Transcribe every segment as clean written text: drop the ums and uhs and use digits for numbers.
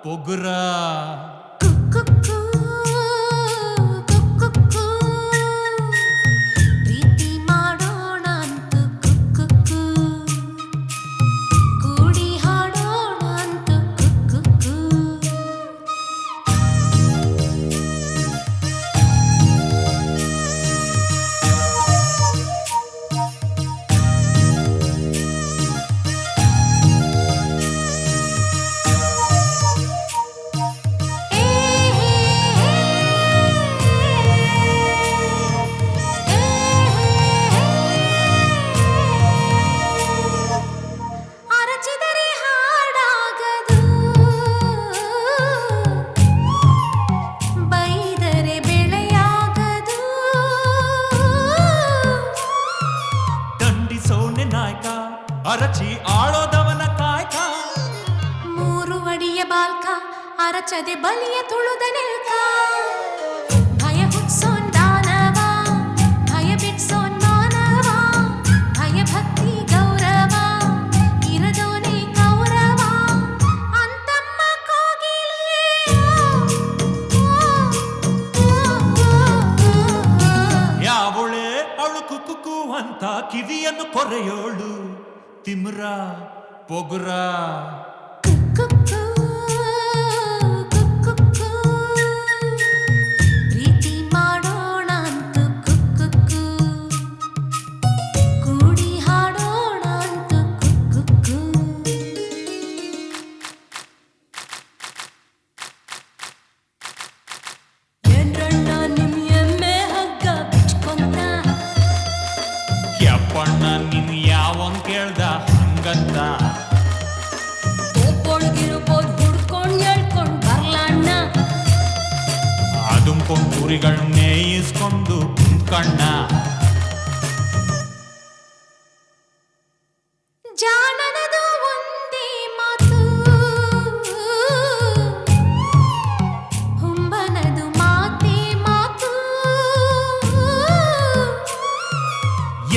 ಪೊಗುರ ಪ್ರೀತಿ ಮಾಡೋಣ ಅಂತು ಕುಕ್ಕು ಕೂಡಿ ಹಾಡೋಣ ಅಂತು ಕುಕ್ಕು ಅರಚಿ ಆಳೋದವನ ಕಾಯ್ಕ ಮೂರು ಅಡಿಯ ಬಾಲ್ಕ ಅರಚದೆ ಬಲಿಯ ತುಳುದ ನೆಲ್ಕ ಭಯ ಹುಟ್ಸೋನ್ ದಾನವ ಭಯ ಬಿಡ್ಸೋನ್ ಮಾನವ ಭಯ ಭಕ್ತಿ ಗೌರವ ಇರದೋನೆ ಕೌರವ ಅಂತಮ್ಮ ಕೋಗಿಲೆ ಯಾವಳೆ ಅವಳು ಕುಕ್ಕು ಅಂತ ಕಿವಿಯನ್ನು ಕೊರೆಯೋಳು ತಿಮ್ರ ಪೊಗುರ ಪ್ರೀತಿ ಮಾಡೋಣ ಅಂತು ಕುಕ್ಕು ಕೂಡಿ ಹಾಡೋಣ ಅಂತು ಕುಕ್ಕು ಏನ್ರಣ್ಣ ನಿಮ್ ಎಮ್ಮೆ ಹಗ್ಗ ಬಿಚ್ಕೊಂತ ಯಪ್ಪಣ್ಣ ನಿನ್ ಯಾವನ್ ಕೇಳ್ದ ಹಂಗಂತ ಒಬ್ಬೊಳ್ಗಿರ್ಬೋದು ಹುಡ್ಕೊಂಡ್ ಹೇಳ್ಕೊಂಡ್ ಬರ್ಲಣ್ಣ ಅದುಂಕೊಂಡ್ ಕುರಿಗಳ್ ಮೇಯಿಸ್ಕೊಂಡು ಕುಂಕಣ್ಣ ಜಾಣನದು ಒಂದೇ ಮಾತು ಹುಂಬನದು ಮಾತೇ ಮಾತು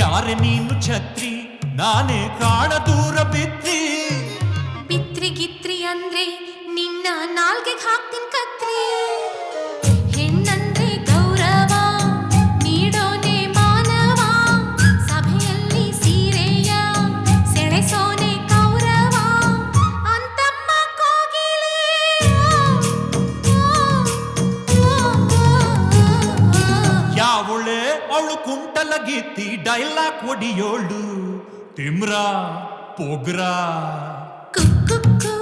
ಯಾರೆ ನೀನು ಛತ್ರಿ ನಾನೇ ಕಾಣ ದೂರ ಬಿತ್ತಿ ಬಿತ್ರಿಗಿತ್ರಿ ಅಂದ್ರೆ ನಿನ್ನ ನಾಲ್ಗೆಗ್ ಹಾಕ್ತಿನ್ ಕತ್ರಿ ಹೆಣ್ಣಂದ್ರೆ ಗೌರವ ನೀಡೋನೆ ಮಾನವ ಸಭೆಯಲ್ಲಿ ಸೀರೆಯ ಸೆಳೆಸೋನೆ ಕೌರವ ಅಂತಮ್ಮ ಕೋಗಿಲೆ ಯಾವಳೆ ಅವಳು ಕುಂಟಲ ಗೀತಿ ಡೈಲಾಗ್ ಒಡಿಯೋಳು ತಿಮ್ರ ಪೊಗ್ರ ಕುಕ್ಕು